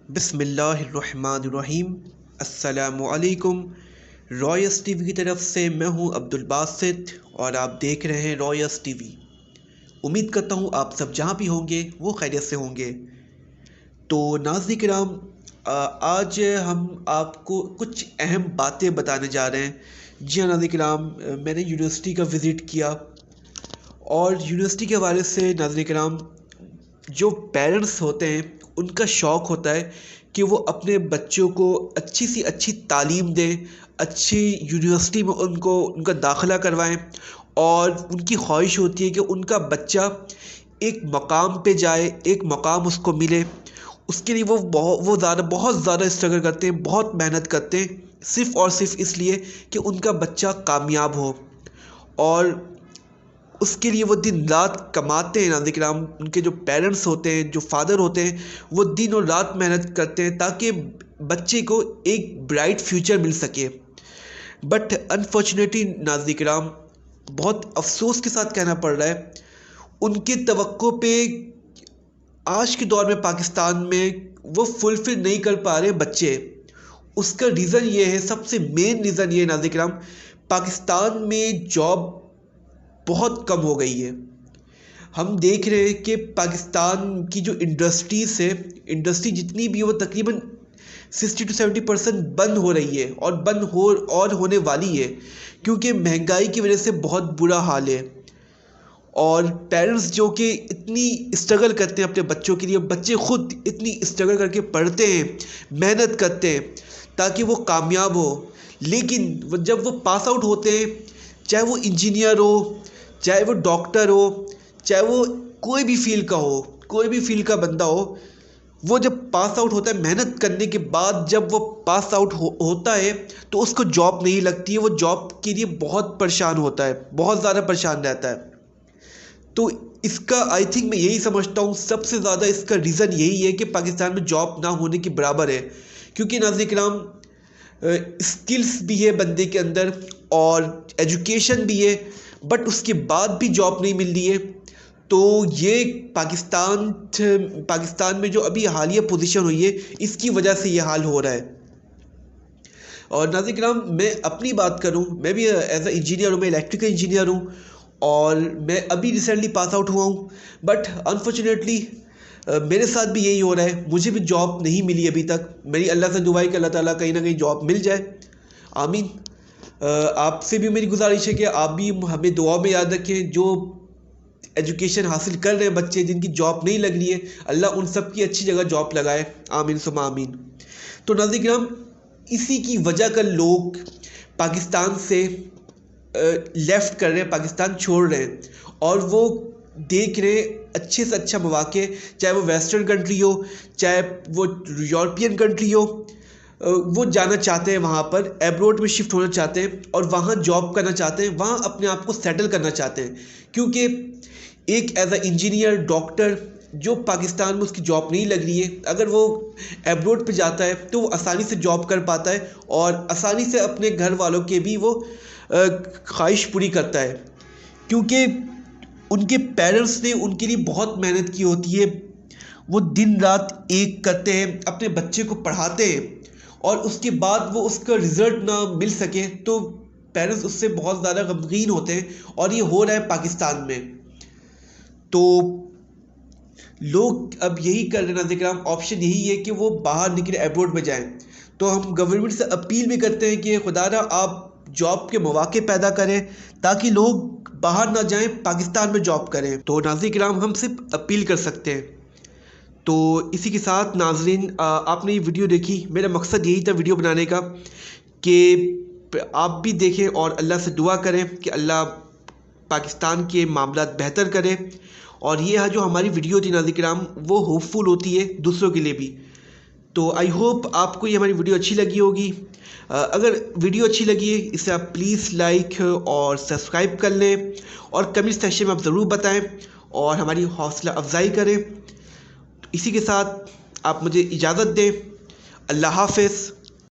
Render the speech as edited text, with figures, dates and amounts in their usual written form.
بسم اللہ الرحمن الرحیم۔ السلام علیکم۔ رائس ٹی وی کی طرف سے میں ہوں عبد الباسط اور آپ دیکھ رہے ہیں رائس ٹی وی۔ امید کرتا ہوں آپ سب جہاں بھی ہوں گے وہ خیریت سے ہوں گے۔ تو ناظرین کرام، آج ہم آپ کو کچھ اہم باتیں بتانے جا رہے ہیں۔ جی ہاں ناظرین کرام، میں نے یونیورسٹی کا وزٹ کیا اور یونیورسٹی کے حوالے سے ناظرین کرام، جو پیرنٹس ہوتے ہیں ان کا شوق ہوتا ہے کہ وہ اپنے بچوں کو اچھی سی اچھی تعلیم دیں، اچھی یونیورسٹی میں ان کا داخلہ کروائیں، اور ان کی خواہش ہوتی ہے کہ ان کا بچہ ایک مقام پہ جائے، ایک مقام اس کو ملے۔ اس کے لیے وہ بہت زیادہ اسٹرگل کرتے ہیں، بہت محنت کرتے ہیں، صرف اور صرف اس لیے کہ ان کا بچہ کامیاب ہو، اور اس کے لیے وہ دن رات کماتے ہیں۔ ناظرین کرام، ان کے جو پیرنٹس ہوتے ہیں، جو فادر ہوتے ہیں، وہ دن اور رات محنت کرتے ہیں تاکہ بچے کو ایک برائٹ فیوچر مل سکے۔ بٹ انفارچونیٹلی ناظرین کرام، بہت افسوس کے ساتھ کہنا پڑ رہا ہے، ان کی توقع پہ آج کے دور میں پاکستان میں وہ فلفل نہیں کر پا رہے بچے۔ اس کا ریزن یہ ہے، سب سے مین ریزن یہ ہے ناظرین کرام، پاکستان میں جاب بہت کم ہو گئی ہے۔ ہم دیکھ رہے ہیں کہ پاکستان کی جو انڈسٹریز ہے، انڈسٹری جتنی بھی ہے وہ تقریباً 60 to 70% بند ہو رہی ہے، اور ہونے والی ہے، کیونکہ مہنگائی کی وجہ سے بہت برا حال ہے۔ اور پیرنٹس جو کہ اتنی اسٹرگل کرتے ہیں اپنے بچوں کے لیے، بچے خود اتنی اسٹرگل کر کے پڑھتے ہیں، محنت کرتے ہیں تاکہ وہ کامیاب ہو، لیکن جب وہ پاس آؤٹ ہوتے ہیں، چاہے وہ انجینئر ہو، چاہے وہ ڈاکٹر ہو، چاہے وہ کوئی بھی فیلڈ کا ہو، کوئی بھی فیلڈ کا بندہ ہو، وہ جب پاس آؤٹ ہوتا ہے محنت کرنے کے بعد، جب وہ پاس آؤٹ ہوتا ہے تو اس کو جاب نہیں لگتی ہے، وہ جاب کے لیے بہت پریشان ہوتا ہے، بہت زیادہ پریشان رہتا ہے۔ تو اس کا آئی تھنک میں یہی سمجھتا ہوں، سب سے زیادہ اس کا ریزن یہی ہے کہ پاکستان میں جاب نہ ہونے کے برابر ہے، کیونکہ ناظرین کرام اسکلس بھی ہے بندے کے اندر اور ایجوکیشن بھی ہے، بٹ اس کے بعد بھی جاب نہیں مل رہی ہے۔ تو یہ پاکستان میں جو ابھی حالیہ پوزیشن ہوئی ہے، اس کی وجہ سے یہ حال ہو رہا ہے۔ اور ناظرین کرام، میں اپنی بات کروں، میں بھی ایز اے انجینئر ہوں، میں الیکٹریکل انجینئر ہوں، اور میں ابھی ریسنٹلی پاس آؤٹ ہوا ہوں، بٹ انفارچونیٹلی میرے ساتھ بھی یہی ہو رہا ہے، مجھے بھی جاب نہیں ملی ابھی تک۔ میری اللہ سے دعا ہے کہ اللہ تعالیٰ کہیں نہ کہیں جاب مل جائے، آمین۔ آپ سے بھی میری گزارش ہے کہ آپ بھی ہمیں دعا میں یاد رکھیں، جو ایجوکیشن حاصل کر رہے ہیں بچے، جن کی جاب نہیں لگ رہی ہے، اللہ ان سب کی اچھی جگہ جاب لگائے، آمین ثم آمین۔ تو ناظرین کرام، اسی کی وجہ کا لوگ پاکستان سے لیفٹ کر رہے ہیں، پاکستان چھوڑ رہے ہیں، اور وہ دیکھ رہے ہیں اچھے سے اچھا مواقع، چاہے وہ ویسٹرن کنٹری ہو، چاہے وہ یورپین کنٹری ہو، وہ جانا چاہتے ہیں، وہاں پر ایبروڈ میں شفٹ ہونا چاہتے ہیں، اور وہاں جاب کرنا چاہتے ہیں، وہاں اپنے آپ کو سیٹل کرنا چاہتے ہیں، کیونکہ ایک ایز اے انجینئر، ڈاکٹر جو پاکستان میں اس کی جاب نہیں لگ رہی ہے، اگر وہ ایبروڈ پہ جاتا ہے تو وہ آسانی سے جاب کر پاتا ہے، اور آسانی سے اپنے گھر والوں کے بھی وہ خواہش پوری کرتا ہے، کیونکہ ان کے پیرنٹس نے ان کے لیے بہت محنت کی ہوتی ہے، وہ دن رات ایک کرتے ہیں، اپنے بچے کو پڑھاتے ہیں، اور اس کے بعد وہ اس کا رزلٹ نہ مل سکے تو پیرنٹس اس سے بہت زیادہ غمگین ہوتے ہیں، اور یہ ہو رہا ہے پاکستان میں۔ تو لوگ اب یہی کر رہے ہیں ناظرین کرام، آپشن یہی ہے کہ وہ باہر نکلے، ایبروڈ میں جائیں۔ تو ہم گورنمنٹ سے اپیل بھی کرتے ہیں کہ خدا را آپ جاب کے مواقع پیدا کریں تاکہ لوگ باہر نہ جائیں، پاکستان میں جاب کریں۔ تو ناظرین کرام، ہم صرف اپیل کر سکتے ہیں۔ تو اسی کے ساتھ ناظرین، آپ نے یہ ویڈیو دیکھی، میرا مقصد یہی تھا ویڈیو بنانے کا کہ آپ بھی دیکھیں اور اللہ سے دعا کریں کہ اللہ پاکستان کے معاملات بہتر کرے، اور یہ جو ہماری ویڈیو تھی ناظرین کرام، وہ ہوپ فل ہوتی ہے دوسروں کے لیے بھی۔ تو آئی ہوپ آپ کو یہ ہماری ویڈیو اچھی لگی ہوگی۔ اگر ویڈیو اچھی لگی ہے، اسے آپ پلیز لائک اور سبسکرائب کر لیں، اور کمنٹ سیکشن میں آپ ضرور بتائیں اور ہماری حوصلہ افزائی کریں۔ اسی کے ساتھ آپ مجھے اجازت دیں، اللہ حافظ۔